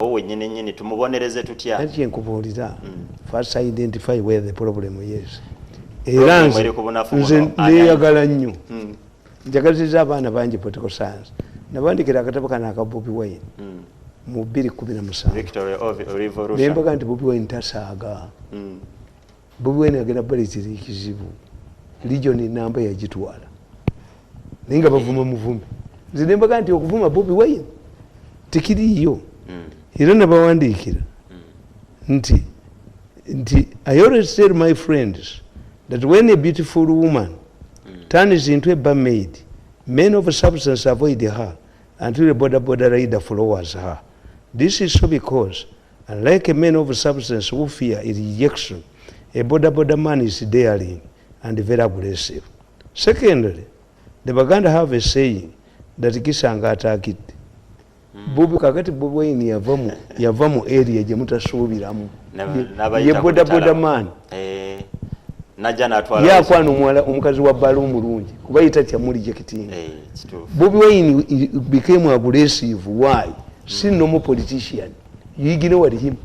Owe nyine tumubonereze tutya. Ati enkubuulira. First identify where the problem is. Era nze neeyagala nnyo. Njagaliza abaana bangi political science. Nabandikira akatabo kana aka Bobi Wine. Mu 2017. Victory of Revolution. Nembaga nti Bobi Wine tasaaga. Bobi Wine agenda balitiri kizibu. Legion namba yagitwala. Ninga bavuma muvume. Nze nembaga nti okuvuma Bobi Wine tikiriyo. Era nabawandiikira nti I always tell my friends that when a beautiful woman turns into a barmaid, men of substance avoid her until a border rider follows her. This is so because, unlike a man of substance who fear rejection, a border man is daring and very aggressive. Secondly, the Baganda have a saying that Kisanga attacked. Bobi kakati Bobi Wine yavamu area gye mutasuubiramu. Ye boda man. Najja natwala. Yakwana omukazi wa balo omulungi kuba yitatya muli jekitinga. Bobi Wine became aggressive. Why? See no politician. You know what him.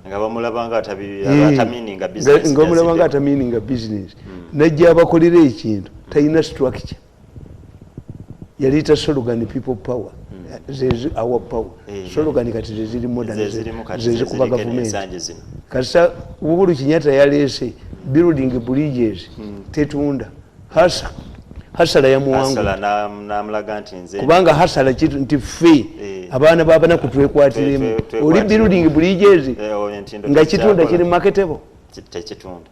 Nga bamulabanga atamininga business. Nga bamulabanga atamininga business. Najja abakolera ekintu tayina structure. Yalita slogan people power. Zezi our power. Slogan kati zeziri modern zezi kuba government. Kasa Uhuru Kenyatta yalese building bridges tetunda hasala ya muwangu hasala na mlaga nti nze kubanga hasala kitu nti fe abana baba na kutwekwatiremu oli building bridges nga kitunda kiri marketable kitunda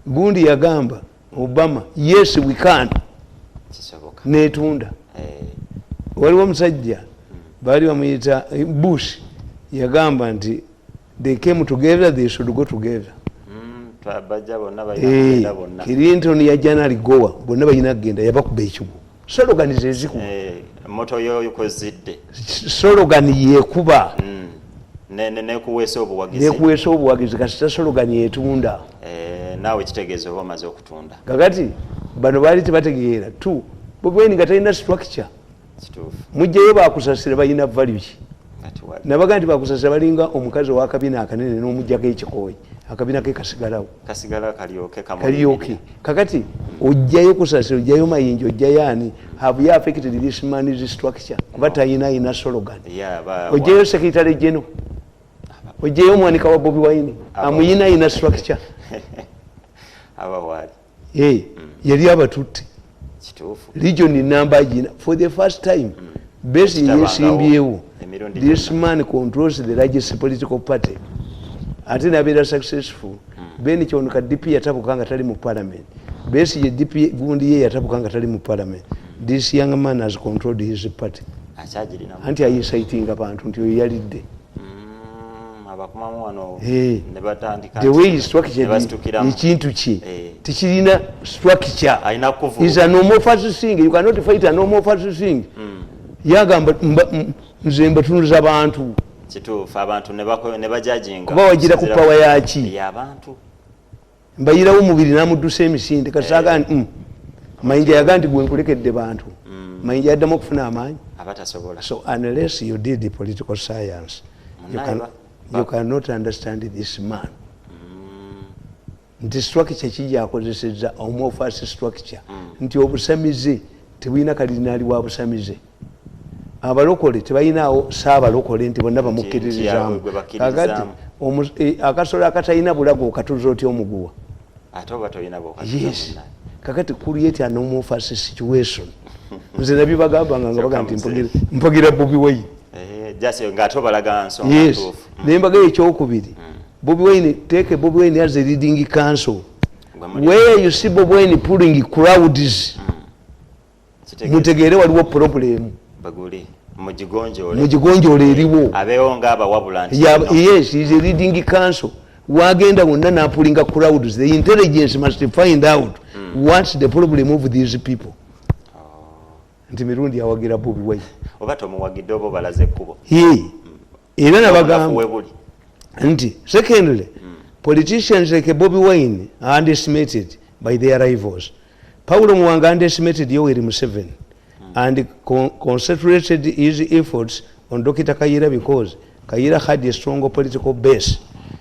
gundi yagamba Obama yes we can kisoboka netunda waliwo musajja bali bamuyita Bush yagamba nti they came together, they should go together. Clinton ya January goa bonna bayina genda yabakuba ekigo. Slogan zeziku. Moto yo yukozidde. Slogan yekuba. Ne kuwesa obuwagizi. Ne kuwesa obuwagizi kasita slogan yetunda. Nawe kitegezo bamaze okutunda. Kakati bano bali tebategeera tu. Bobi Wine ngatalina structure. Kituufu. Mujjeyo bakusasira bayina value ki. Nabaga nti bakusasira balinga omukazi wa kabina akanene n'omujjako ekikooyi akabina ke kasigala kalyoke kakati ojjayo kusasira ojjayo mayinja ojjayo ani have you affected this man's structure kuba tayina ina slogan ojjayo secretary general ojjayo mwanika wa Bobi Wine amuyina ina structure abawali yali abatutte kituufu legion number gina for the first time base yesimbyewo. This man controls the largest political party. Ati nabira successful. Beni chonuka DP yatabukanga tali mu parliament. Besi ye DP gundi ye yatabukanga tali mu parliament. This young man has controlled his party. Achajiri na. Anti ayisayiting abantu nti yalidde. Abakumamu wano ne batandika. The way is structured ekintu ki. Tikirina structure. Aina kuvu. Is a normal first thing. You cannot fight a normal first thing. Yagamba nze mbatunuza abantu kituufu abantu ne bajajinga kuba wagira ku power yaki y'abantu mbayirawo omubiri n'amuddusa emisinde kasaaga mayinja yaga nti gwe nkulekedde bantu mayinja yaddamu okufuna amaanyi abatasobola. So unless you did the political science you cannot understand this man. Nti structure kijja akozesezza omufasi structure nti obusamize tebulina kalinaali wa busamize. Abalokole tebayinaawo saabalokole nti bonna bamukkiririzaamu kakati akasolo akatayina bulago okatuza otya omuguwa ate oba toyina yes kakati create an homophobic situation nze nabyo bagambanga nga baga nti mpogira Bobi Wine jase nga atobalaga nsonga yes nembaga ekyokubiri Bobi Wine take Bobi Wine as a leading council where you see Bobi Wine pulling crowds mutegeere waliwo problem baguli mujigonjole eriwo abeewo ngaba wabula nti yes is a leading council wagenda wonna napulinga crowds. The intelligence must find out what's the problem of these people. Nti Mirundi awagira Bobi Wine oba tomuwagidde obo balaze ekkubo era nabagamba nti secondly politicians like Bobi Wine are underestimated by their rivals. Paulo Muwanga underestimated Yoweri Museveni and concentrated his efforts on Dr. Kayira because Kayiira had a strong political base,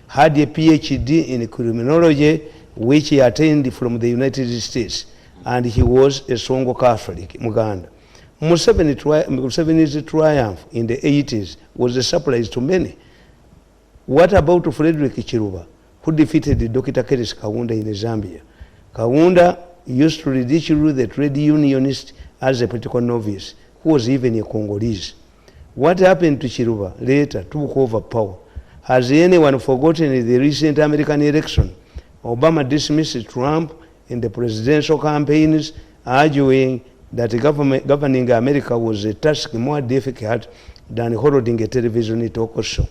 had a PhD in criminology, which he attained from the United States, and he was a strong Catholic. Muganda. Museveni's triumph in the 80s was a surprise to many. What about Frederick Chiruba, who defeated Dr. Keres Kaunda in Zambia? Kaunda used to ridicule the trade unionist as a political novice, who was even a Congolese. What happened to Chiruba later took over power. Has anyone forgotten the recent American election? Obama dismissed Trump in the presidential campaigns, arguing that governing America was a task more difficult than holding a television talk show.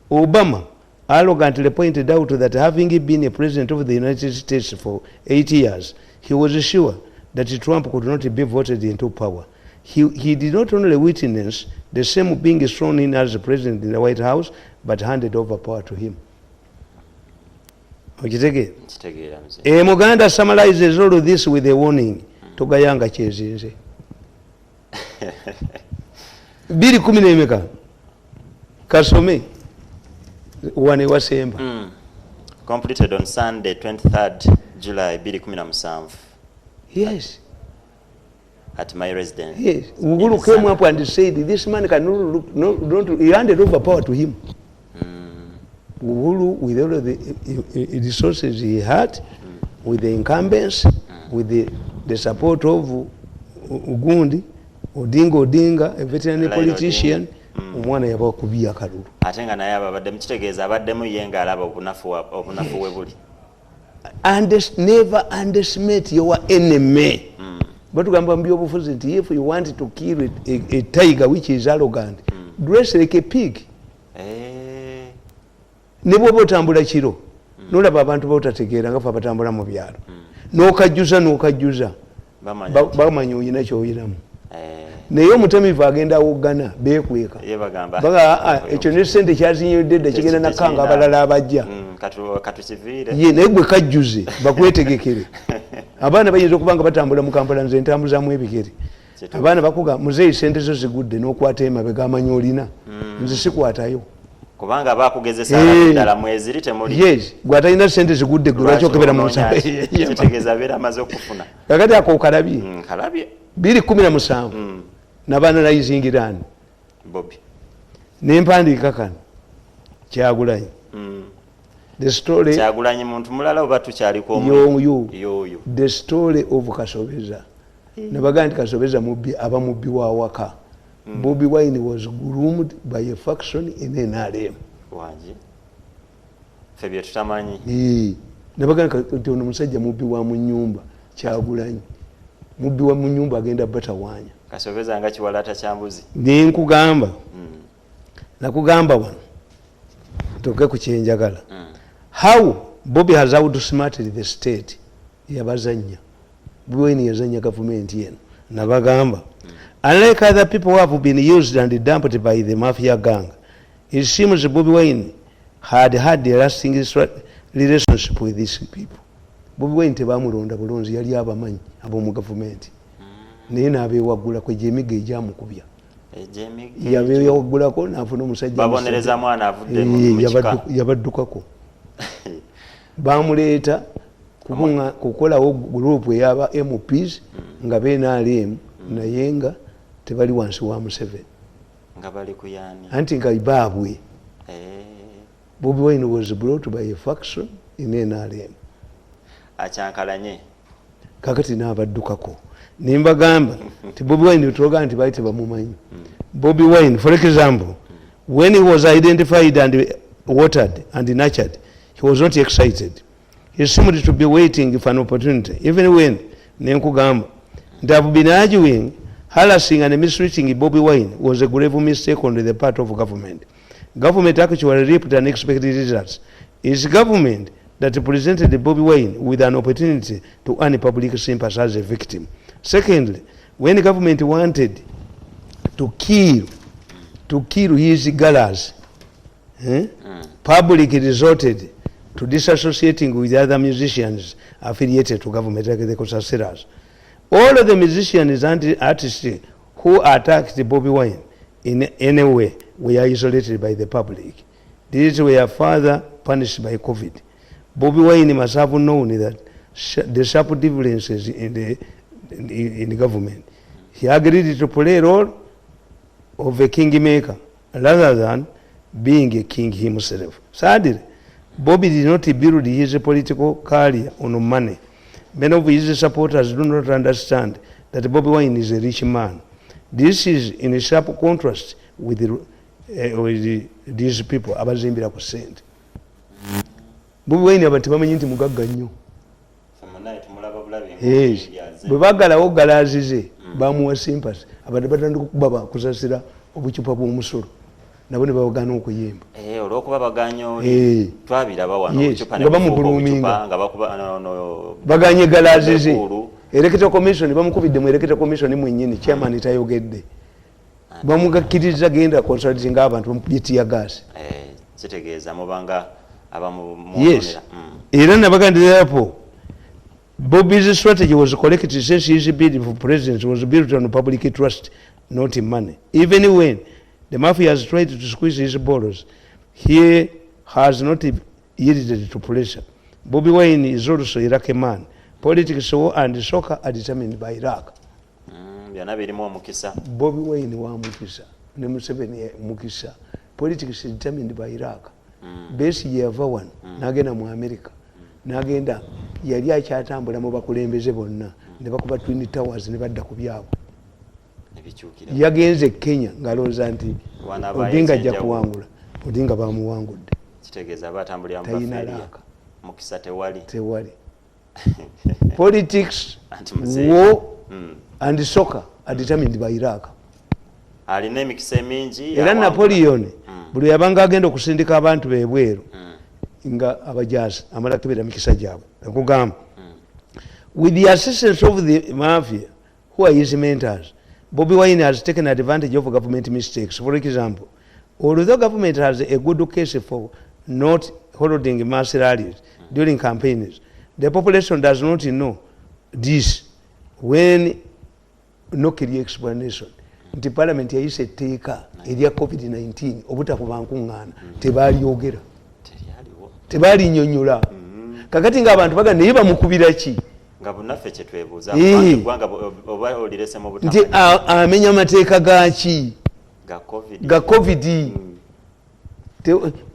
Obama arrogantly pointed out that having been a president of the United States for 8 years, he was sure that Trump could not be voted into power. He did not only witness the same being thrown in as president in the White House, but handed over power to him. Muganda summarizes all of this with a warning. Togayanga chezinze. Bili 10 kasome wane wasemba. Completed on Sunday 23rd July 2017. Yes. At my residence. Yes. Uhuru came up and said this man cannot look, he handed over power to him. Uhuru, with all of the resources he had, with the incumbents, with the support of Ugundi, Odinga, a veteran politician, omwana yaba kubiya kalulu. Atenga naye abadde mukitegeeza abaddemu yenga alaba obunafu we buli. Never underestimate your enemy. Batugamba mu byobufuzi nti if you want to kill a tiger which is arrogant, dress like a pig. Ne bwoba otambula kiro nolaba abantu baotategeera nga fe abatambula mu byalo n'okajjuza bamanyi oyina kyoyinamu naye omutamivu agenda awoggana beekweka ekyo ne sente kyazinyodde dda kigenda nakanga abalala abajja ye naye gwe kajjuze bakwetegekere. Abaana bayinza okuba nga batambula mu Kampala, nze ntambuzamu ebigere, abaana bakuga muzeeyi sente zo zigudde n'okwata emabega amanyi olina, nze sikwatayo kubanga bakugezesa abaddala mweziri temuli. Yes, gwatalina sente zigudde gwe lwaki okebera mu nsaba kitegeeza abeera amaze okufuna kakati ako kalabye kalabye 2017 n'abanalizingirani Bobby n'empandiika kano Kyagulanyi the story Kyagulanyi muntu mulala oba tukyaliko yoyo the story of Kasobeza nabaga nti Kasobeza mubbi aba mubbi wa waka. Bobi Wine was groomed by a faction in NRM. Wanji febye tutamanyi nabaga nti ono musajja mubbi wa mu nnyumba Kyagulanyi mubbi wa mu nnyumba agenda batawanya Kasobeza nga kiwalata kyambuzi nenkugamba nakugamba wano toke ku kyenjagala how Bobby has outsmarted the state yabazanya Bobi Wine yazanya government yeno nabagamba unlike other people who have been used and dumped by the mafia gang, it seems Bobi Wine had a lasting relationship with these people. Bobi Wine tebamulonda bulunzi yali abamanyi ab'omu gavumenti naye n'abeewaggula kwe gy'emigga egyamukubya yabeewaggulako n'afuna omusajja babonereza mwana avudde mu kika yabaddukako bamuleeta kukolawo gurupu eyaba MPs nga b'NRM naye nga tebali wansi wa Museveni nga bali kuyani anti nga ibaabwe. Bobi Wine was brought by a faction in NRM acyankalanye kakati n'abaddukako nimbagamba nti Bobi Wine tuloga nti baite bamumanyi. Bobi Wine for example when he was identified and watered and nurtured he was not excited. He seemed to be waiting for an opportunity even when nenkugamba nti have been arguing harassing and mistreating Bobi Wine was a grave mistake on the part of government. Government actually reaped unexpected results. It's government that presented Bobi Wine with an opportunity to earn public sympathy as a victim. Secondly, when the government wanted to kill his gallas, public resorted to disassociating with other musicians affiliated to government like the Kosaseras. All of the musicians and artists who attacked Bobi Wine in any way were isolated by the public. These were further punished by COVID. Bobi Wine must have known that the sharp differences in the government. He agreed to play a role of a kingmaker rather than being a king himself. Sadly, Bobby did not build his political career on money. Many of his supporters do not understand that Bobby Wine is a rich man. This is in a sharp contrast with these people abazimbira ku sente. Bobby Wine abantu bamanyi nti mugagga nnyo. Bwe bagalawo galaazize bamuwa sympathy abantu batandika okuba kusasira obucupa bw'omusolo nabo ne bawagaana okuyimba. Olw'okuba baganyo twabiraba wano obucupa nga bamuguluminga baganye galaazize. Electoral Commission bamukubidde mu Electoral Commission mwennyini chairman tayogedde. Bamugakkiriza genda consulting abantu bamukubye tear gas. Kitegeeza mubanga yes. Era nabagandirapo Bobby's strategy was correct since his bid for president was built on public trust, not in money. Even when the mafia has tried to squeeze his balls, he has not yielded to pressure. Bobby Wine is also a Iraqi man. Politics and soccer are determined by Iraq. Bobby Wine wa mukisa, ne Museveni mukisa. Politics is determined by Iraq. Base yava one, nagenda mu America. Nagenda yali akyatambula mu bakulembeze bonna ne bakuba Twin Towers ne badda ku byabo. Yagenze Kenya ngaloza nti Odinga ajja kuwangula. Odinga bamuwangudde. Kitegeeza batambulira mu Baferia. Mukisa tewali. Politics, war and soccer are determined by Iraq. Alina emikisa mingi. Era Napoleon buli yabanga agenda okusindika abantu bebweru nga abajazi amala kibera mikisa gyabwe. Nkugamba with the assistance of the mafia who are his mentors, Bobby Wine has taken advantage of government mistakes. For example, although government has a good case for not holding mass rallies during campaigns, the population does not know this when no clear explanation. Nti parliament yayise etteeka erya COVID-19 obutakuba nkuŋŋaana tebalyogera tebalinnyonnyola kakati ng'abantu baga naye bamukubira ki nga bunaffe kye twebuuza kubanga oba olirese mu nti amenya amateeka gaki ga COVID.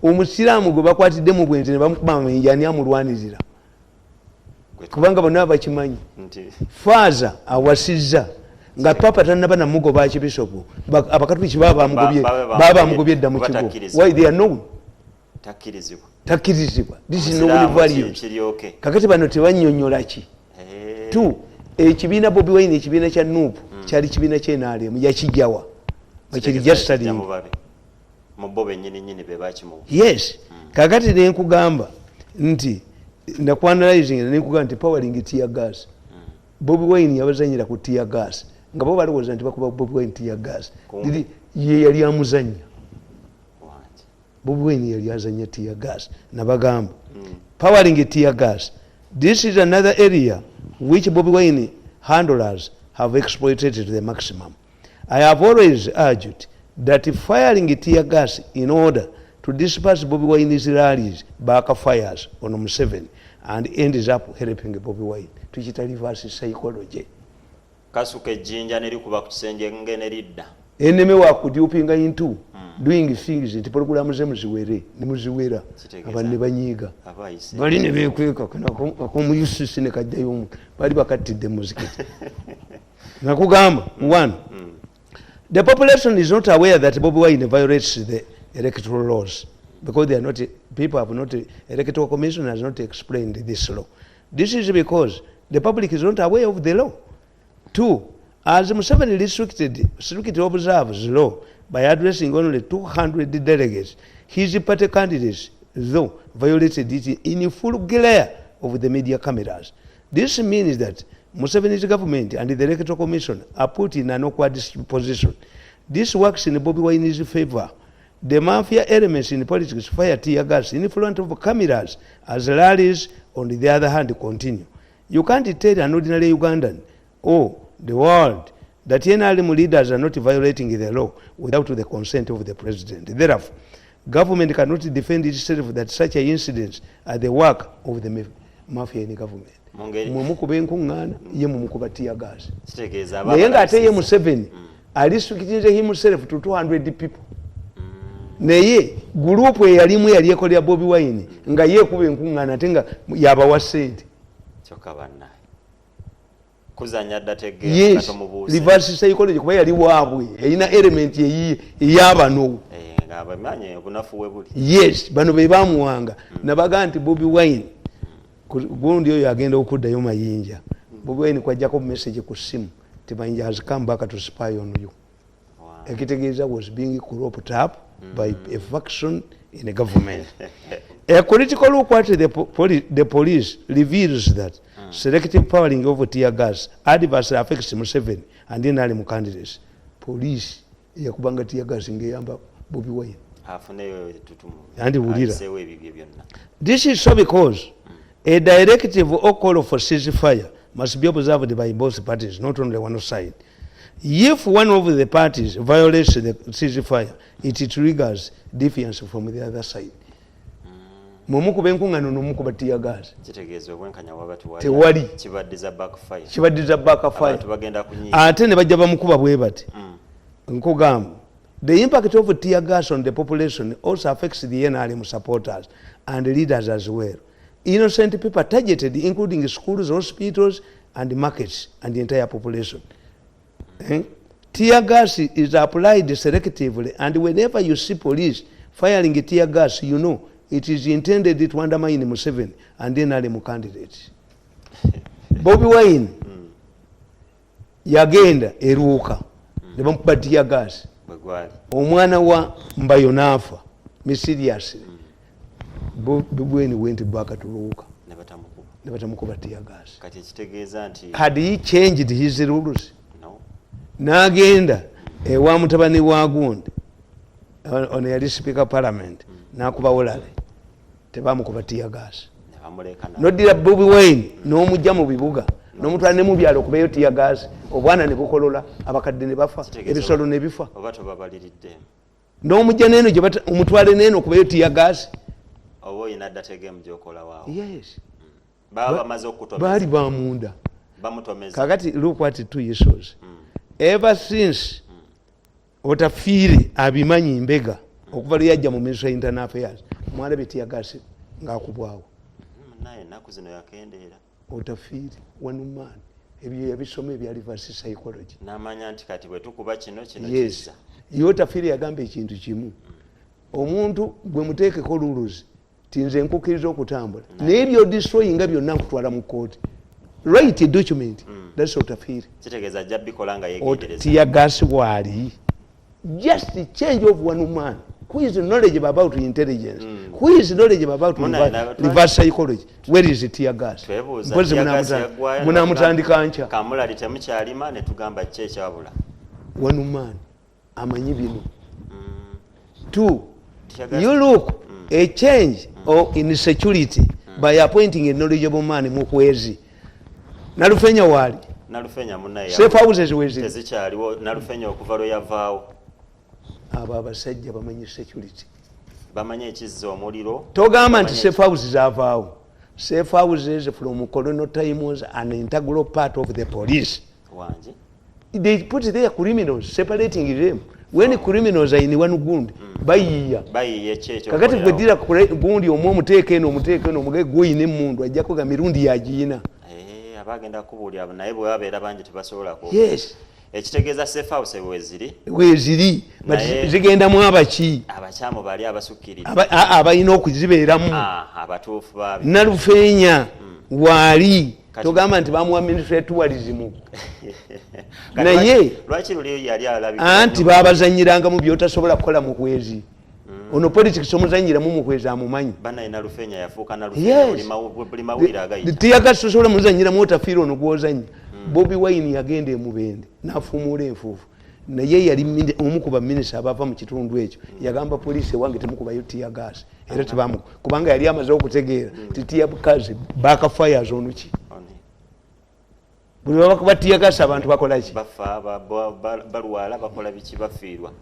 Omusiraamu gwe bakwatidde mu bwente ne bamukuba amenyi ani amulwanirira kubanga bonna bakimanyi faaza awasizza nga papa tannaba namugoba akibisopu abakatuliki baba bamugobye edda mu kigo. Why they are known? Takkirizibwa. This is no values. Kakati bano tebannyonnyola ki tu ekibiina Bobby Wine ekibiina kya Nuupu kyali kibiina ky'NRM yakijjawa bakiri yesterday yes. Kakati ne nkugamba nti nakwanalizing ne nkugamba nti powering tear gas. Bobby Wine yabazanyira ku tear gas nga bo balowooza nti bakuba Bobby Wine tear gas ye yali amuzanya. Bobby Wine yali azanya tear gas nabagamba powering tear gas. This is another area which Bobby Wine handlers have exploited to the maximum. I have always urged that firing tear gas in order to disperse Bobby Wine's rallies backfires on Museveni and ends up helping Bobby Wine. Tukita reverse psychology. Kasuke jinja nelikuba ku kisenge ngene lidda. Enemy wa kudupinga into doing things nti program ze muziwere ne muziwera abanne banyiga bali ne bekweka ko muyusisi ne kajja yomu bali bakatidde muzikiti. Nakugamba one, the population is not aware that Bobby Wine violates the electoral laws because they are not, people have not, electoral commission has not explained this law. This is because the public is not aware of the law. Two, as Museveni strictly observes the law by addressing only 200 delegates, his party candidates, though, violated it in full glare of the media cameras. This means that Museveni's government and the Electoral Commission are put in an awkward position. This works in Bobby Wine's favor. The mafia elements in politics fire tear gas in front of cameras as rallies, on the other hand, continue. You can't tell an ordinary Ugandan, oh, the world, that NRM leaders are not violating the law without the consent of the president. Therefore, government cannot defend itself that such incidents are the work of the mafia in government. Mumukuba enkuŋŋaana ye mumukuba tear gas. Naye ng'ate ye Museveni restricted himself to 200 people. Naye gurupu eyalimu yali ekolera Bobi Wine nga yeekuba enkuŋŋaana ate nga yabawa ssente. Kyokka banna kuzanya dda tegera yes, reverse psychology kuba yali waabwe erina element ey'abano ng'abamanye obunafuwe buli. Yes, bano be baamuwanga nabaga nti Bobi Wine gundi oyo agenda okuddayo mayinja. Bobi Wine kwajjako message ku ssimu ti Mayinja has come back to spy on you. Ekitegeeza was being cropped up by a faction in the government. A critical look at the police reveals that selective powering of tear gas adversely affects Museveni and NRM candidates. Police yakubanga tear gas ngeyamba Bobi Wine. And this is so because a directive or call for ceasefire must be observed by both parties, not only one side. If one of the parties violates the ceasefire, it triggers defiance from the other side. Mumukuba enkuŋŋaano n'omukuba tear gas. Kitegeeza obwenkanya wabatu tewali. Kibaddiza backfire. Kibaddiza backfire. Abantu bagenda kunyiiga. Ate ne bajja bamukuba bwe bati. Nkugamba. The impact of tear gas on the population also affects the NRM supporters and leaders as well. Innocent people targeted, including schools, hospitals, and markets, and the entire population. Tear gas is applied selectively, and whenever you see police firing tear gas, you know it is intended to undermine Museveni and then NRM candidates. Bobi Wine yagenda eruuka ne bamukuba tear gas. Omwana wa Mbayo n'afa mysteriously. Bobi Wine went back to Ruuka. Ne batamukuba tear gas. Kati ekitegeeza nti had he changed his rules? No. N'agenda ewa mutabani wa gundi ono yali speaker parliament n'akuba Olale tebamukuba tear gas. Noddira Bobi Wine n'omujja mu bibuga n'omutwala ne mu byalo okubayo tear gas obwana ne bukolola abakadde ne bafa ebisolo ne bifa. N'omujja n'eno gye omutwale n'eno okubayo tear gas. Owo ina dategem jokola wao. Yes. Baba maze okutomeza. Bali bamunda. Bamutomeza. Kakati look what two issues. Ever since Otafiri abimanyi mbega okuva yajja mu Ministry of Internal Affairs mwalabe tear gas ngakubwawo. Naye naku zino yakendeera. Otafiri one man ebyo yabisome bya reverse psychology. Namanya nti kati bwe tukuba kino yes. Otafiri yagamba ekintu kimu. Omuntu bwe muteekeko rules tinze nkukiriza okutambula n'ebyo destroying byonna nkutwala mu court. Write a document. That's Otafiri. Kitegeeza ajja bikola nga yeegendereza. Tear gas wali. Just the change of one man who is knowledgeable about intelligence, who is knowledgeable about reverse psychology. Where is the tear gas? Munamutandika ncha. Kamula litemukyalima ne tugamba kye kyabula. One man amanyi bino. Two, you look a change or insecurity by appointing a knowledgeable man mukwezi. Nalufenya wali. Nalufenya munaye. Safe houses wezi. Tezikyaliwo nalufenya okuva lwe yavaawo. Abo abasajja bamanyi security. Bamanyi ekizza omuliro. Togamba nti safe houses zavaawo. Safe houses from colonial time was an integral part of the police. Wanji. They put their criminals, separating them. When criminals are in one gund, bayiya. Bayiya checho. Kakati bwedira gundi omwo omuteeke eno omugege goyine mundu ajjako ga mirundi yagiina. Abagenda kubulya naye bwe babeera bangi tebasobola ko. Yes. Ekitegeeza safe house weziri. Weziri. Zigenda mu abaki. Abakyamu bali abasukkirira. Abayina okuzibeeramu. Abatuufu babi. Nalufeenya wali. Togamba nti bamuwa ministry tourism. Naye lwaki luli yali alabika. Anti babazanyiranga mu byotasobola kukola mu kwezi. Ono politics omuzanyira mu kwezi amumanyi. Bana ina Lufenya yafuuka na Lufenya buli mawira agayita. Tiyaga sosobola muzanyira mu Otafiri ono gwozanyi. Bobi Wine yagenda emubende n'afumula enfuufu. Naye yali omukuba minisita abava mu kitundu ekyo yagamba poliisi wange temukubayo tear gas era tebamu kubanga yali amaze okutegeera ti tear gas backfires onuki. buli batiyagasa abantu bakolaki bafa balwala bakola biki bafiirwa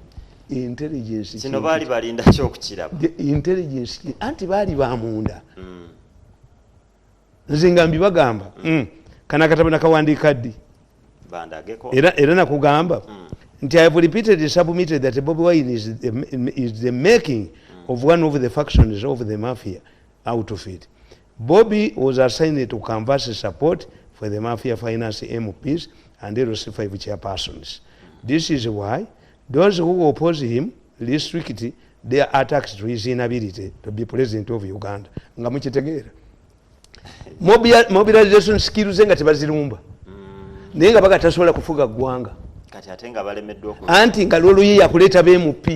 intelligence kino baali balinda kyokukiraba intelligence anti baali bamunda nze nga mbibagamba kana katabo nakawandiika ddi era nakugamba nti I have repeatedly submitted that Bobi Wine is the making of one of the factions of the mafia out of it. Bobby was assigned to canvass support for the mafia finance MPs and LC5 chairpersons. This is why those who oppose him restrict their attacks to his inability to be president of Uganda. Nga mukitegeera mobilization skills nga tebazirumba naye nga bagatasobola kufuga ggwanga kati ate nga balemeddwa anti nga lwolu ye yakuleeta bmp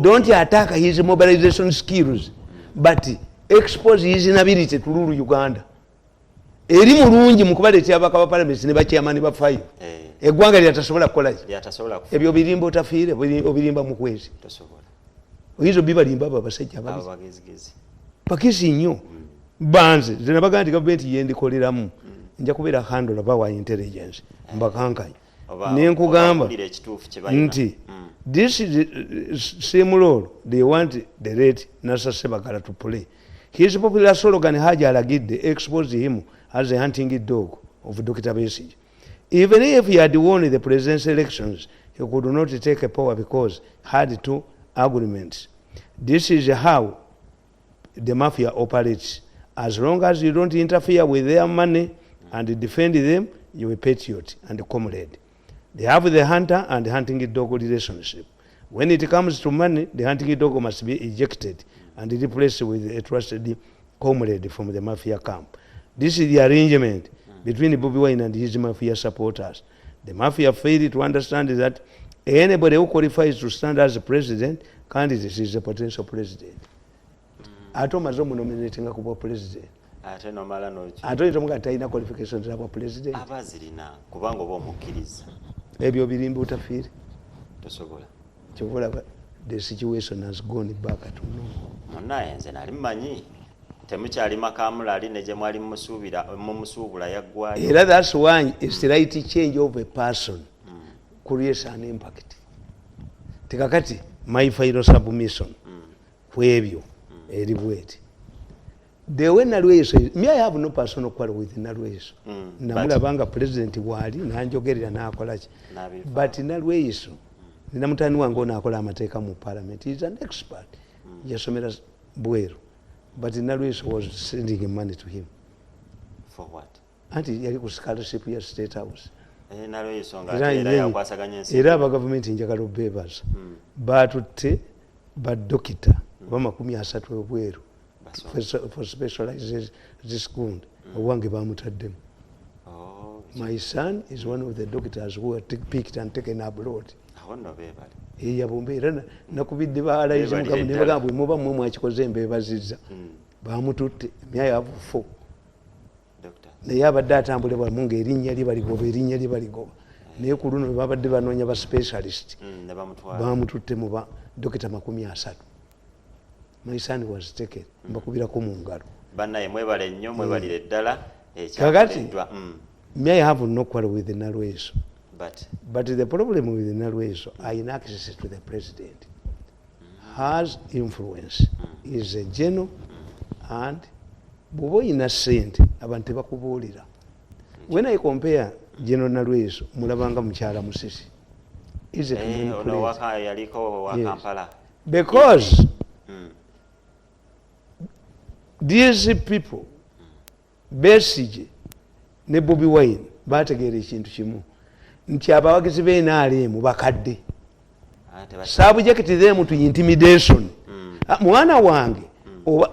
don't attack his mobilization skills but expose his inability to rule Uganda. Eri mulungi mu kubaleetera abaka ba parliament ne bakyamani ba fayo eggwanga lyatasobola kukolaki ebyo birimba otafiire obirimba mu kwezi oyinza obibalimba abo abasajja abagezigezi pakisi nnyo banze zenabaga nti gavumenti yendikoleramu nja kubeera handle bawa intelligence mbakankanya nenkugamba nti this is same role they want the late Nasa Sebagala to play. His popular slogan Haja Alagidde exposed him as a hunting dog of Dr. Besigye. Even if he had won the presidential elections, he could not take a power because he had two arguments. This is how the mafia operates. As long as you don't interfere with their money and defend them, you're a patriot and a comrade. They have the hunter and hunting dog relationship. When it comes to money, the hunting dog must be ejected and replaced with a trusted comrade from the mafia camp. This is the arrangement between Bobi Wine and his mafia supporters. The mafia failed to understand that anybody who qualifies to stand as a president candidate is a potential president. Ate omaze omunominatinga kuba president ate nomala noki ate omuga talina qualifications za president abazirina kubanga oba omukkiriza ebyo birimba otafiire tosobola kyobola the situation has gone back to normal. Munaye nze nali mmanyi temukyali makamulali ne gye mwali mumusuubula yaggwayo era that's why it's the right change of a person creates an impact. Tekakati my final submission kwebyo eri bweti the way Nalweyiso me I have no personal quarrel with Nalweyiso namulabanga president wali nanjogerera nakolaki but Nalweyiso nina mutani wange onakola amateeka mu parliament is an expert yasomera bweru but Nalweyiso was sending money to him for what anti yali ku scholarship ya state house Nalweyiso nga era yakwasaganya ensi era aba government njagala obebaza batutte badokita ba30 obweru for specialized school owange bamutaddemu. My son is one of the doctors who were picked and taken abroad. Yabombe era nakubidde baalayize mukamu ne bagamba bwe muba mmwe mwakikoze mbebazizza bamututte myaya avufo naye abadde atambule bwamunga erinnya lye baligoba naye ku luno babadde banoonya ba specialist bamututte mu ba dokita 30. My son was taken mbakubirako mu ngalo bannaye mwebale nnyo mwebalire ddala kakati may I have no quarrel with the Nalweyiso but the problem with the Nalweyiso are in access to the president has influence is a general and bwoba oyina ssente abantu tebakubuulira. When I compare General Nalweyiso mulabanga mukyala musisi is it because these people Besigye ne Bobi Wine bategeera ekintu kimu nti abawagizi b'NRM bakadde subject them to intimidation. Mwana wange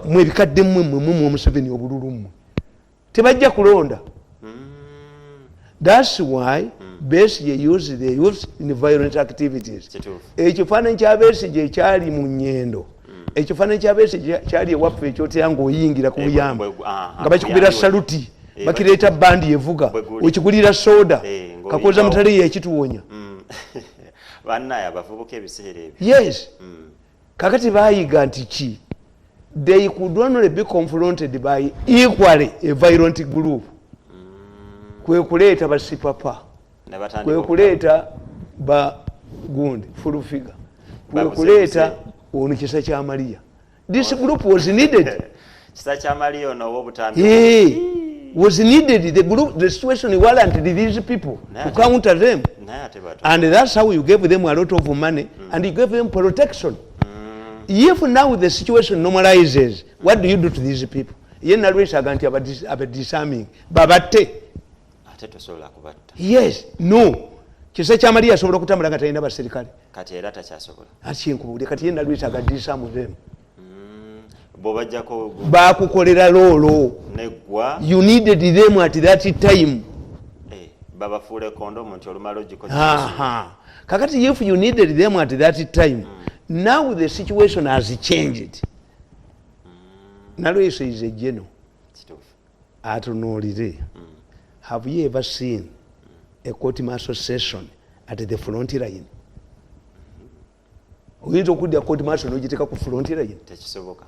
mwebikadde mmwe Museveni obululu mmwe tebajja kulonda. That's why Besigye used the youth in violent activities. Ekifaananyi kya Besigye ekyali mu nnyendo ekifaananyi kya Besigye kyali ewaffe ekyotera ng'oyingira ku buyambi nga bakikubira saluti bakireeta bandi evuga okigulira soda kakoza mutale yekituwonya bannaye abavubuka ebiseera ebyo. Yes kakati baayiga nti ki they could only be confronted by equally a violent group kwe kuleeta basipapa, kwe kuleeta bagundi full figure, kwe kuleeta ono kisa kya Maria. This group was needed. Kisa kya Maria ono obutambi was needed. The group, the situation warranted these people to counter them, and that's how you gave them a lot of money and you gave them protection. If now the situation normalizes, what do you do to these people? Yes, no. Kisa kya Maria asobola kutambula nga talina baserikale. Kati era takyasobola. Akinkubulira kati ye nalwisa agadisa mu them. Bobajjako bakukolera loolo. Negwa. You needed them at that time. Babafuule kondomu nti olumala ogikoze. Kakati if you needed them at that time, now the situation has changed. Nalwisa is a general. Atunuulire. Have you ever seen a court martial session at the front line? Oyinza okudya court martial n'ogiteeka ku front line? Tekisoboka.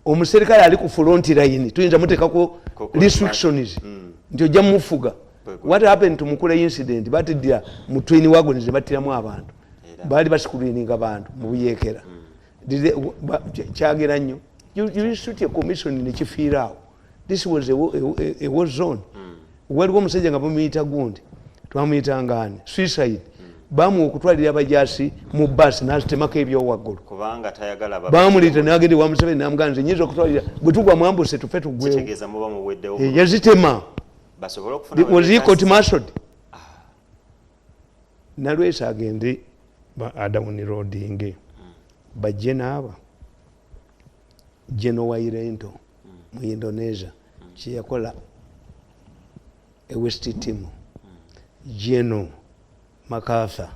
Omuserikale ali ku front line tuyinza muteekako restrictions nti ojja mufuga. What happened to Mukula incident? Batidira mu train wagons ne battiramu abantu. Baali basikulininga abantu mu buyeekera. Kyagera nnyo. You shoot a commission ne kifiiraawo. This was a war zone. Waliwo omusajja nga bamuyita gundi. Twamuyita ngaani? Suicide. Bamu okutwalira abajaasi mu bus n'azitemako ebyowaggulu. Kubanga tayagala bamulita n'agenda wa Museveni n'amugamba nze nnyinza okutwalira bwe tugwa mwambuse tufe tugwewo. Kitegeeza muba muweddewo. Yazitema. Basobola okufuna was he court martialed? Nalwesa agende adawuni roadinge bajje n'aba Geno Wairento mu Indonesia kyeyakola West Timor, Geno MacArthur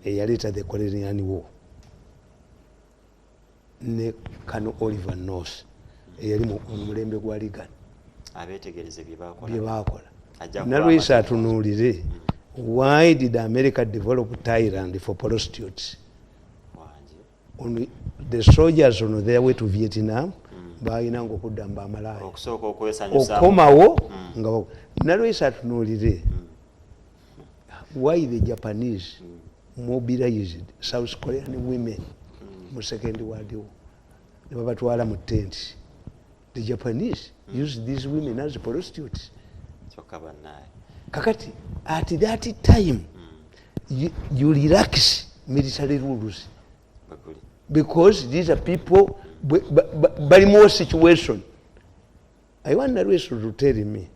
eyaleeta the Colonial War, ne Kano Oliver North eyali mu mulembe gwa Reagan. Abeetegereze bye baakola. Nalwisa atunuulire, why did America develop Thailand for prostitutes? Only the soldiers on their way to Vietnam bayinanga okuddamba amalaya okusooka okwesanyusa okomawo nga nalwisa atunuulire, why the Japanese mobilized South Korean women mu Second World War ne babatwala mu tent. The Japanese used these women as prostitutes. Kakati at that time you relax military rules because these are people very more situation. I want Nalwesa to tell me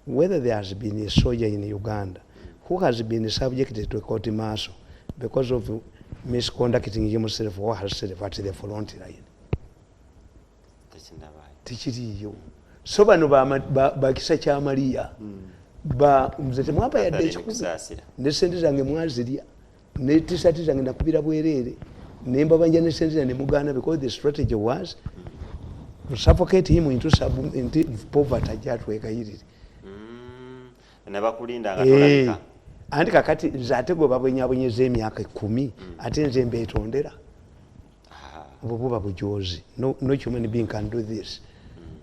whether there has been a soldier in Uganda who has been subjected to a court martial because of misconducting himself or herself at the front line. Tikiriyo. So bano bakisa kya Maria nze temwapa yadde ekikulu ne sente zange mwazirya ne t-shirt zange nakubira bwereere ne mbabanja ne sente zange ne mugaana because the strategy was to suffocate him into poverty ajatwekayirire ne bakulinda nga tolabika. Anti kakati nze ate gwe babwenyabwenyeza emyaka 10 ate nze mbeetondera obwo buba bujozi. No human being can do this.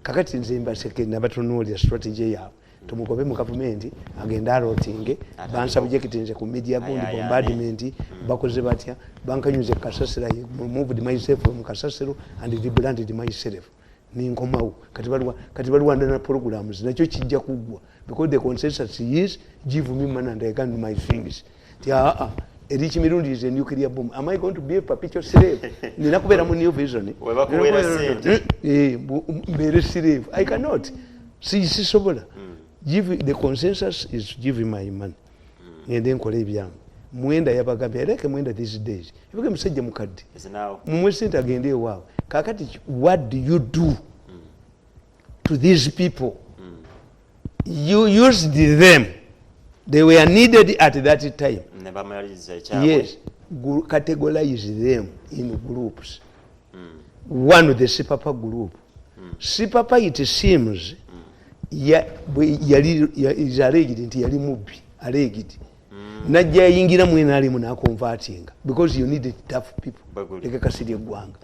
Kakati nze mbaseke nabatunuulira strategy yaabwe tumugobe mu gavumenti agenda arotinge bansabjekiti nze ku media gundi bombardment bakoze batya bankanyuze Kasasiro moved myself from Kasasiro and rebranded myself ninkomawo kati balwanda na programs nakyo kijja kugwa because the consensus is give me money and I can do my things. Erich Mirundi is a nuclear bomb. Am I going to be a perpetual slave? Ninakubera mu new vision. Very slave. I cannot. See sobola. Give the consensus is giving my money. And then kole byange. Mwenda yabagambye ereke mwenda these days. Ibuke musajja mukadde. Mumwesente agende ewaabwe. Kakati what do you do to these people? You used them. They were needed at that time. Yes, categorize them in groups. One, the Sipapa group. Sipapa, it seems, is alleged into Yali Mubi, alleged. Najja yingira mwena ali muna converting because you needed tough people. Like Kasidi Gwanga.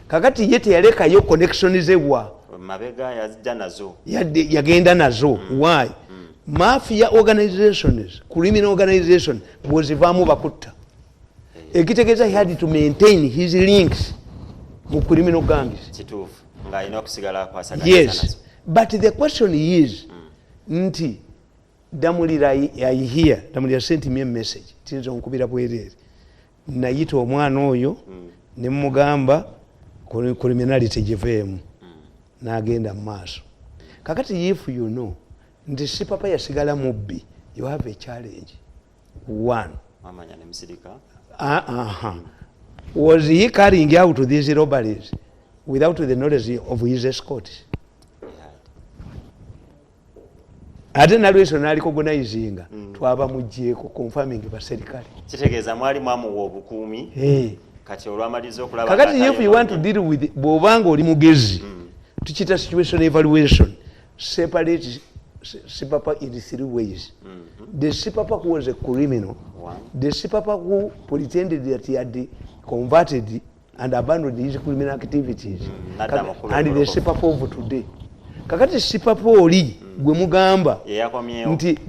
Kakati yete yaleka connections ewa. Mabega yazija nazo. Yagenda nazo. Why? mafia organizations, criminal organization bwozivaamu bakutta. Ekitegeeza he had to maintain his links mu criminal gangs. Kituufu nga alina okusigala akwasaganya. Yes, but the question is nti Damulira Damulira sent me a message tinza onkubira bwerere nayita omwana oyo ne mugamba criminality giveemu n'agenda mu maaso. Kakati if you know nti si papa yasigala mubbi, you have a challenge. One, amanya ne musirika. Was he carrying out these robberies without the knowledge of his escort? Ate nalweso nalikogonizing twaba mujjeko confirming baserikale. Kitegeeza mwali mwamuwa obukuumi. Kati olwamaliza okulaba. Kakati if you want to deal with bwobanga oli mugezi tukita situation evaluation, separate Sipapa in 3 ways. The Sipapa who was a criminal, the Sipapa who pretended that he had converted and abandoned his criminal activities, and the Sipapa of today. Kakati Sipapa oli gwe mugamba nti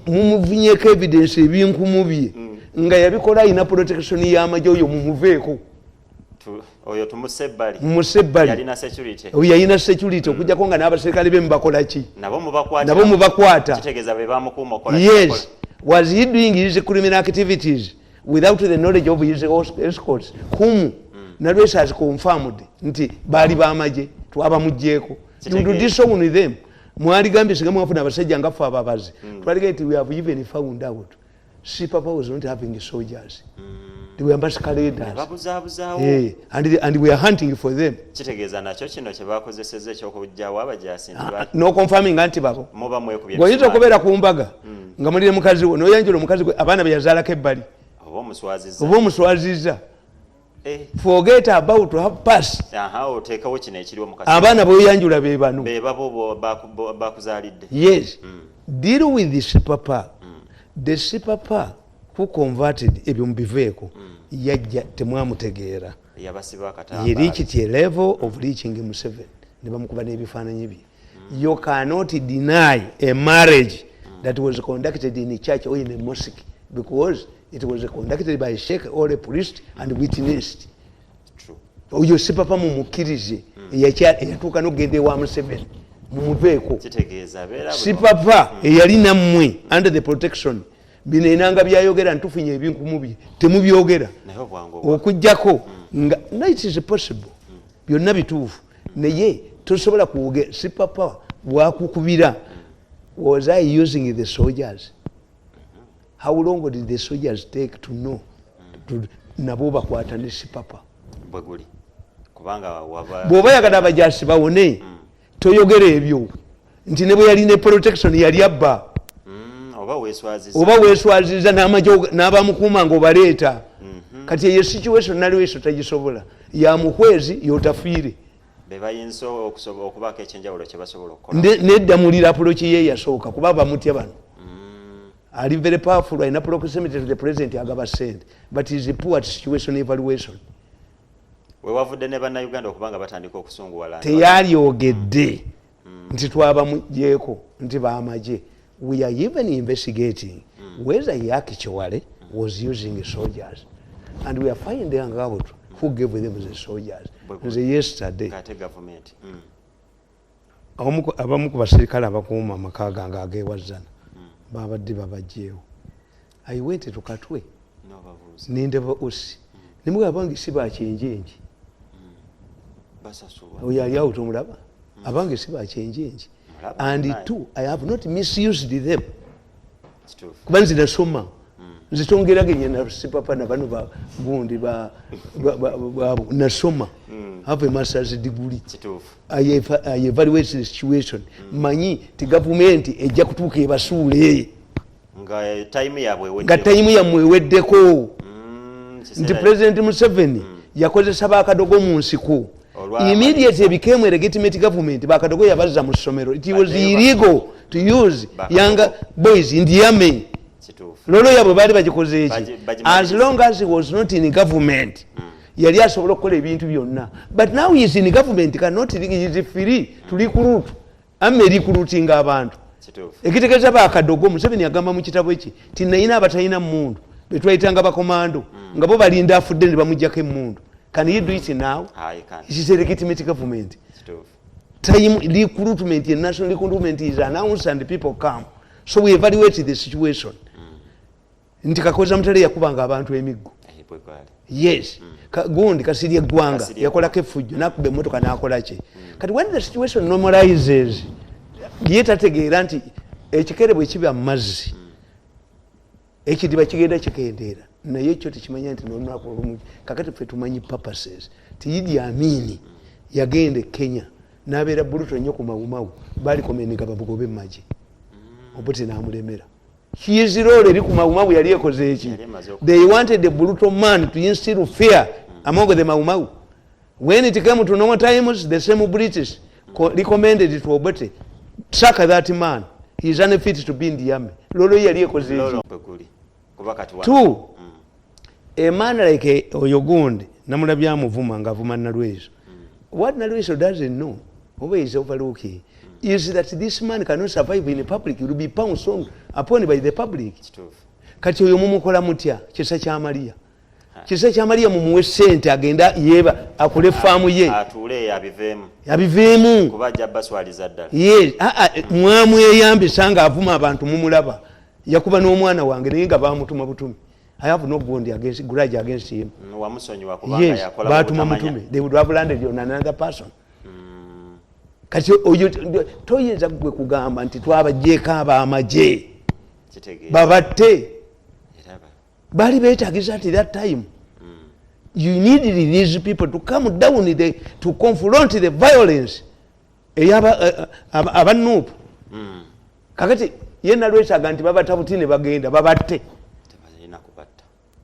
mumuvinyeko evidence ebinkumubye nga yabikola ina protection y'amajjo oyo mumuveeko. Oyo tumusebbali. Musebbali. Yalina security. Oyo yalina security okujjako nga n'abaserikale be mubakola ki? Nabo mubakwata. Kitegeeza be bamukuuma okola. Yes. Was he doing his criminal activities without the knowledge of his escorts? Whom nalwesa has confirmed nti bali b'amagye twaba mujjeeko. You do this song with them. Mwali gambye singa mwafuna abasajja nga ffe ababazi. Twaliga nti we have even found out Sipapa was not having soldiers. They were masqueraders. And we are hunting for them. Kitegeeza nakyo kino kye bakozesezza eky'okujjawo abajasi nti no confirming anti babo. Muba mwekubye. Bw'oyinza okubeera ku mbaga nga mulire mukazi wo n'oyanjula omukazi gwe abaana be yazaalako ebbali. Oba omuswazizza. Forget about to have pass. Oteekawo kino ekiri omukazi. Abaana b'oyanjula be bano. Be babo bakuzaalidde. Yes. Deal with the Sipapa. The Sipapa who converted ebyo mubiveeko yajja temwamutegeera. Yabasiba akatamba. He reached a level of reaching Museveni. Ne bamukuba n'ebifaananyi bye. You cannot deny a marriage that was conducted in a church or in a mosque because it was conducted by a sheikh or a priest and witnessed. True. Oyo Sipapa mumukkirize eyatuuka n'ogenda ewa Museveni mumuveeko. Kitegeeza beera Sipapa eyali nammwe under the protection bino enanga byayogera ntufunye ebinkumu bye temubyogera okujjako nga no it is possible byonna bituufu naye tosobola kuwogera. Sipapa bwakukubira was I using the soldiers? How long did the soldiers take to know nabo bakwata ne Sipapa? Bw'oba yagala abajasi bawone toyogera ebyo nti ne bwe yali ne protection yali abba oba weeswaziza n'amajjo n'abamukuuma ng'obaleeta. Kati eyo situation naliwo eso tagisobola ya mukwezi yotafiire. Nedda mulira apology ye yasooka kuba bamutya bano. Ali very powerful alina proximity to the president agaba sente but is poor at situation evaluation. Wewavudde ne bannayuganda okubanga batandika okusunguwala. Teyalyogedde nti twaba mujjeeko nti baamagye. We are even investigating whether he actually was using soldiers. And we are finding out who gave them the soldiers. Yesterday. Abamu ku baserikale abakuuma amaka gange ageewazzana babadde babajjeewo. I went to Katwe. Nindeba Usi. Nimugamba abange si bakyenjenje. Oyo ali awo tomulaba? Abange si bakyenjenje. And two, I have not misused them. Kuba nze nasoma nzitongeragenye na Sipapa na bano gundi nasoma have a master's degree. I evaluate the situation. Manyi ti government ejja kutuuka ebasuule nga time yabwe eweddeko nti President Museveni yakozesa bakadogo mu nsiko. Immediately became a legitimate government. Bakadogo yabazza mu ssomero. It was illegal to use young boys in the army. Lolo yabwe bali bagikoze eki. As long as he was not in government, yali asobola okukola ebintu byonna. But now he is in government, cannot, he is free to recruit. Amme recruiting abantu. ekitegeeza bakadogo Museveni agamba mu kitabo eki ti nayina abatalina mundu betwayitanga bakomando nga bo balinda afudde ne bamujjako emundu. Can you do it now? It is a legitimate government. Time recruitment and national recruitment is announced and people come. So we evaluate the situation. Nti kakoza mutale yakubanga abantu emiggo. Yes. Gundi kasirye gwanga yakola kefujjo nakube motoka nakola ki. Kati when the situation normalizes yetategeera nti ekikere bwe kiba amazzi ekidiba kigenda kikendera naye ekyo tekimanya nti n'olunaku olumu kakati ffe tumanyi purposes ti Idi Amin yagenda Kenya n'abeera buluto nnyo ku mawumawu baali komeninga babugobe mmaje Obote n'amulemera kiyizirole eri ku mawumawu yali ekoze eki. They wanted the brutal man to instill fear among the mawumawu. When it came to normal times the same British recommended to Obote sack that man. He is unfit to be in the army. Lolo yali ekoze eki. Two, a man like Oyogundi, Namulabya Muvuma ngavuma Nalwezo. What Nalwezo doesn't know, always overlooking, is that this man cannot survive in the public. He will be pounced upon by the public. Kati oyo mumukola mutya kisa kya Maria. Kisa kya Maria mumuwe sente agenda yeba akule faamu ye. Atule yabivemu. Yabivemu. Kubaja Baswade zaddala. Yes, mwamu yeyambi sanga avuma abantu mumulaba. Yakuba n'omwana wange naye nga bamutuma butumi. I have no bond against grudge against him. Wamusonyiwa kubanga yakola batuma mutume. They would have landed on another person. Kati oyo toyinza gwe kugamba nti twabajjeeko ab'amagye babatte bali beetagiza at that time. You need these people to come down to confront the violence abanupu. Kakati yena lwesaga nti babatabutine bagenda babatte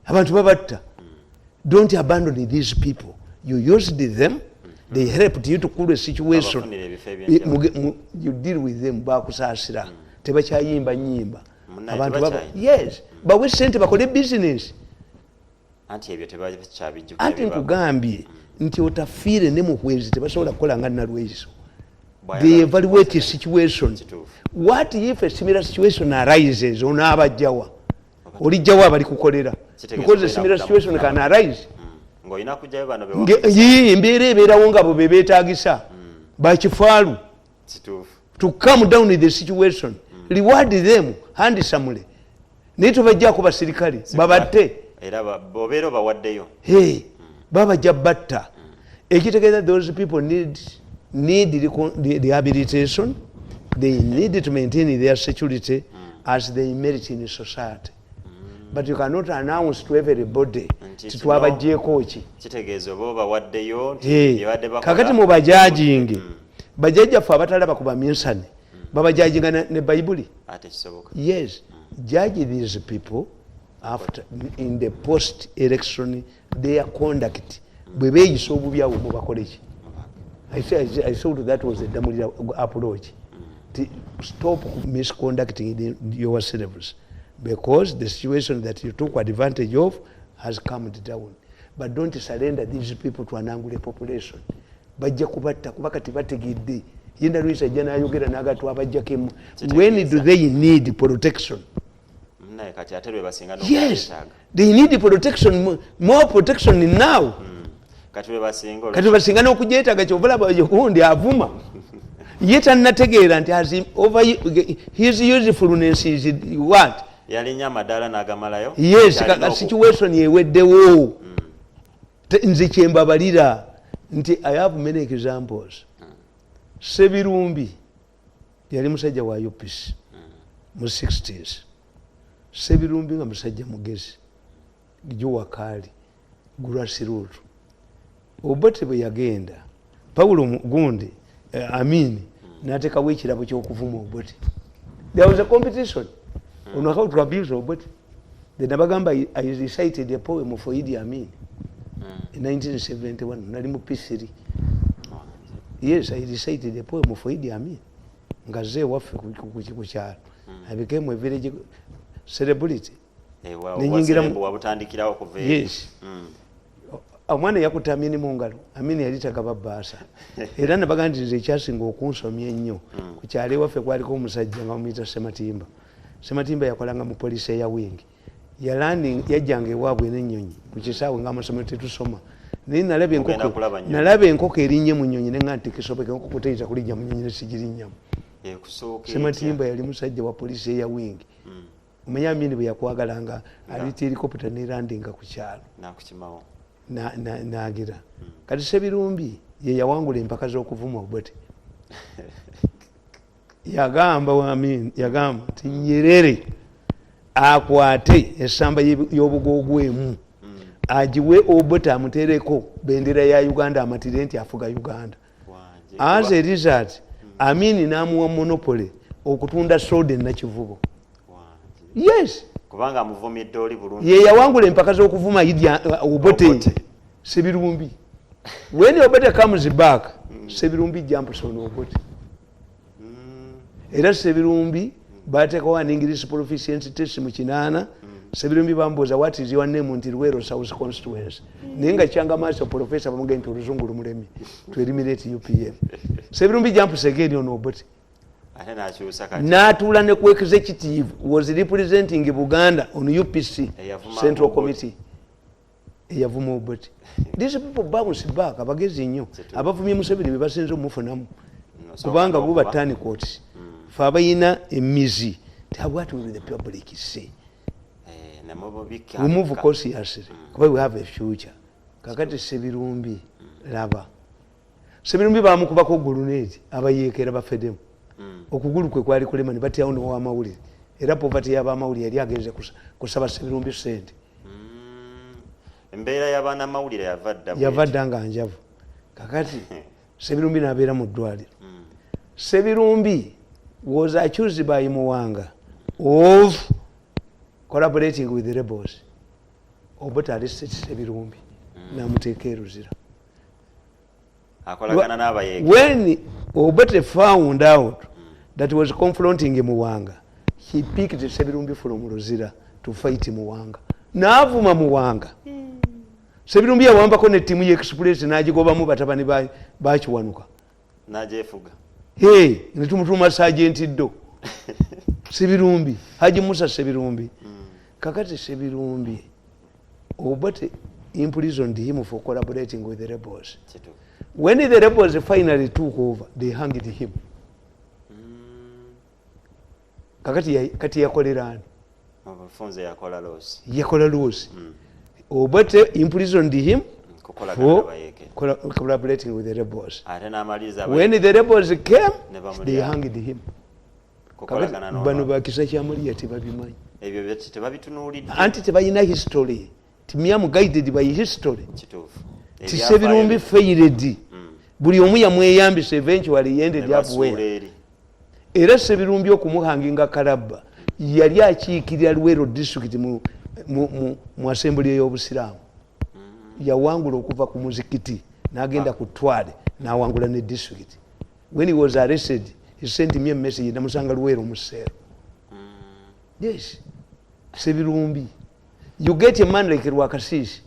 abantu babatta. Don't abandon these people. You used them. They helped you to cool the situation. You deal with them bakusasira tebakyayimba nyimba abantu baba. Yes, but we sent bakole business. Anti ebyo tebakyabijjukira. Anti nkugambye nti otafiire ne muhwezi tebasobola kukola nga Nalwezo. They evaluate the situation. What if a similar situation arises on abajjawa? Olijjawa bali kukolera. Because a similar situation can arise. Ngoyina kujjayo bano embeera ebeerawo nga bo bebeetaagisa bakifaalu to come down with the situation. Reward them handsomely. Naye tobajjaako basirikale babatte era bobeera bawaddeyo babajja batta. Ekitegeeza those people need rehabilitation. They need to maintain their security as they merit in society. But you cannot announce to everybody titwabajjeeko ki. Kitegeeza oba bawaddeyo yabadde bakola. Kakati mu bajajingi bajjajjaffe abatalaba ku baminsane babajajinga ne Bayibuli. Ate kisoboka. Yes, judge these people after in the post election their conduct bwe beeyisa obubi awo mubakole ki. I thought that was a damulira approach. Stop misconducting yourselves because the situation that you took advantage of has calmed down. But don't surrender these people to an angry population. Bajja kubatta kuba kati bategedde. Yenda Luisa jana ayogera n'agatu abajjako. When do they need protection? Yes, they need protection, more protection now. Kati basinga n'okujeetaga kyobulaba Ogundi avuma. Yet anategeera nti his usefulness is what? Yalinya amadala n'agamalayo. Yes, situation yeweddewo. Nze kyembabalira nti I have many examples. Sebirumbi yali musajja wa UPC mu 60s. Sebirumbi nga musajja mugezi gyo kaali grassroots. Obote bwe yagenda Paulo Gundi Amin n'ateekawo ekirabo ky'okuvuma Obote. There was a competition on how to abuse Obote. Then nabagamba I recited a poem for Idi Amin in 1971. Nali mu P3. Yes, I recited a poem for Idi Amin. Ngaze waffe ku kyalo. I became a village celebrity. Wabutandikirawo ku village. Yes. omwana yakuta Amini mu ngalo. Amini yali tagaba bbaasa. Era nabaga nti nze ekyasinga okunsomya ennyo ku kyalo ewaffe kwaliko omusajja nga mumuyita Sematimba. Sematimba yakolanga mu poliisi eya Wingi. Yajjanga ewaabwe n'ennyonyi ku kisaawe ng'amasomero tetusoma. Naye nalaba enkoko erinnye mu nnyonyi nenga nti kisobeka enkoko kuteyinza kulijja mu nnyonyi nesigirinnyamu. Sematimba yali musajja wa poliisi eya Wingi. Omanya Amini bwe yakwagalanga alita helikopita nerandinga ku kyalo n'agira. Kati Sebirumbi ye yawangula empaka z'okuvuma Obote. Yagamba nti Nyerere akwate essamba y'obugogwemu agiwe Obote amutereko bendera ya Uganda amatire nti afuga Uganda. As a result, Amini n'amuwa monopole okutunda soda nakivubo. Yes. Kubanga amuvumidde oli bulungi. Ye yawangula empaka z'okuvuma Obote. Sebirumbi. When Obote comes back, Sebirumbi jumps on Obote. Era Sebirumbi bateekawo an English proficiency test mu kinaana. Sebirumbi bambuuza what is your name nti Luweero South constituency. Naye nga kyanga maaso professor bamugamba nti oluzungu lumulemi to eliminate UPM. Sebirumbi jumps again on Obote. N'atuula ne ku executive was representing Buganda on UPC Central Committee. Eyavuma Obote. These people bounce back abagezi nnyo. Abavumye Museveni be basinze omufunamu. Kubanga bo batani courts. Fa abayina emizi. What will the public say? We move cautiously. We have a future. Kakati Sebirumbi laba. Sebirumbi bamukubako guluneti abayeekera bafedemu. Okugulu kwe kwali kulema ne batyawo n'owa mawulire. Era poverty y'abamawulire yali agenze kusaba Sebirumbi sente. Embeera y'abaana mawulire yavadda nga njavu. Kakati Sebirumbi n'abeera mu ddwaliro. Sebirumbi was accused by Muwanga of collaborating with the rebels. Obote arrested Sebirumbi n'amuteeka e Luzira. When Obote found out that he was confronting Muwanga, he picked Sebirumbi from Luzira to fight Muwanga. N'avuma Muwanga. Sebirumbi yawambako ne ttiimu y'express n'agigobamu batabani bakiwanuka. N'agyefuga. Ne tumutuma Sergeant Ddo. Sebirumbi, Haji Musa Sebirumbi. Kakati Sebirumbi, Obote imprisoned him for collaborating with the rebels. When the rebels finally took over, they hanged him. Kakati yakolera ani? Mafunzo yakola losi. Yakola losi. Obote imprisoned him for collaborating with the rebels. When the rebels came, they hanged him. Bano bakisa kyamaliya tebabimanyi. Ebyo tebabitunulidde. Anti tebalina history. Timiamu guided by history. Sebirumbi failed. Buli omu yamweyambisa eventually he ended up where. Era Sebirumbi okumuhanginga Kalabba yali akiikirira Luweero district mu assembly y'obusiraamu. Yawangula okuva ku muzikiti n'agenda ku Twale n'awangula ne district. When he was arrested, he sent me a message namusanga Luweero mu Seero. Yes. Sebirumbi. You get a man like Rwakasisi.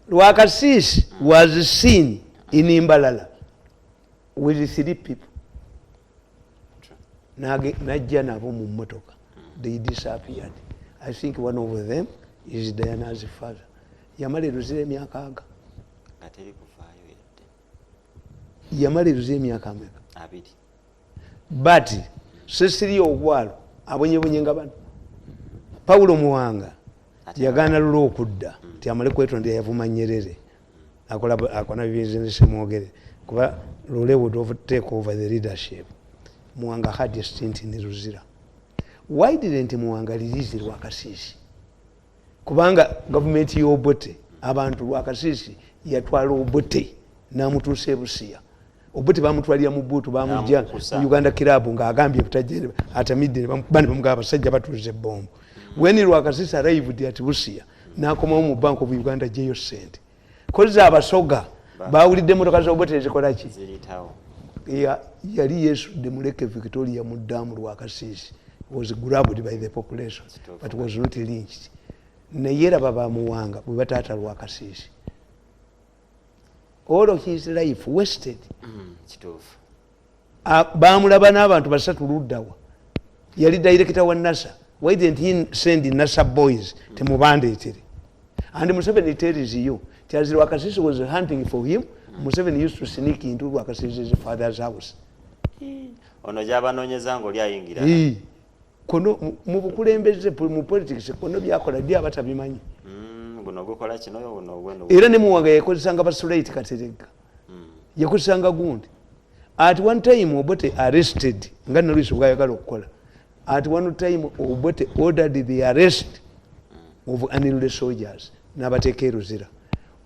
Rwakasisi was seen in Imbalala with 3 people. Najja nabo mu mmotoka. They disappeared. I think one of them is Diana's father. Yamala Luzira emyaka aga. Ateri kufaayo yedde. Yamala Luzira emyaka ameka? 2. But Cecilia Ogwalo abonyebonye nga bano. Paulo Muwanga yagaana Lulu okudda ti amale kwetondera yavuma Nyerere akola business mwogere kuba Lulu would take over the leadership. Muwanga had a stint in Luzira. Why didn't Muwanga release Rwakasisi? Kubanga government y'Obote abantu Rwakasisi yatwala Obote n'amutuusa e Busia. Obote bamutwalira mu buutu bamujja Uganda Club ng'agambye butajja atamidde bamugamba abasajja batuuze bombo. When Rwakasisi arrived at Busia n'akomawo mu Bank of Uganda jeyo sente. Kozi abasoga bawulidde emmotoka z'Obote ezikola ki? Yali yesudde muleke Victoria mu ddaamu Rwakasisi. Was grabbed by the population but was not lynched. Naye era baba Muwanga bwe bataata Rwakasisi all of his life wasted. Kituufu. Bamulaba n'abantu basatu luddawa. Yali director wa NASA. Why didn't he send the NASA boys temubandeetere? And Museveni tells you, as Rwakasisi was hunting for him, Museveni used to sneak into Rwakasisi's father's house. Ono gy'abanoonyeza ng'oli ayingira. Kono mu bukulembeze mu politics kono byakola ddi abatabimanyi. Guno gukola kino guno. Era ne muwanga yakozesanga Baswade Kateregga. Yakozesanga gundi. At one time Obote arrested nga Nalwisi bw'ayagala okukola. At one time Obote ordered the arrest of unruly soldiers n'abateeka e Luzira.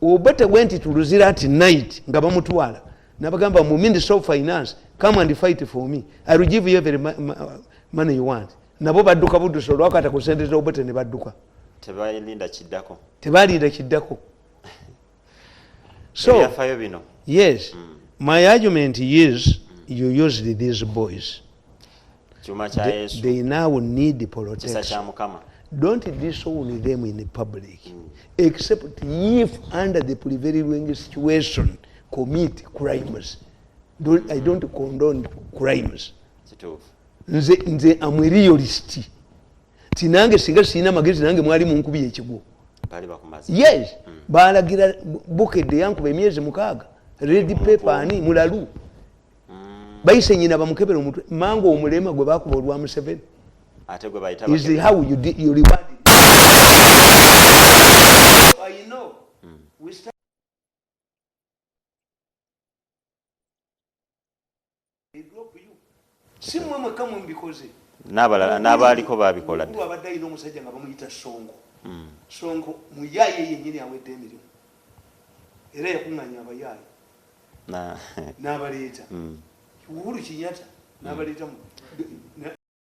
Obote went to Luzira at night nga bamutwala n'abagamba mu Ministry of Finance, come and fight for me, I will give you every money you want. Nabo badduka budduso lwakata ku sente za Obote ne badduka. Tebalinda kiddako. So yes, my argument is you used these boys. They now need protection. Don't disown them in the public, except if under the prevailing situation commit crimes. I don't condone crimes. Nze am a realist. Tinange singa sina magezi nange mwali munkubi ekigo. Yes, balagira bukedde yankube emyezi 6. Red paper ani mulalu. Bayise nyina bamukebera omutwe mango omulema gwe bakuba olwa Museveni. Ate gwe bayita is how you reward it. I know. We start they drop you. Simwe mwekamu mbikoze. N'abaliko babikola. Abadde ayina omusajja nga bamuyita Songo. Songo muyaye yennyini awedde emirimu. Era yakuŋŋanya abayaaye. N'abaleeta. Uhuru Kenyatta n'abaleeta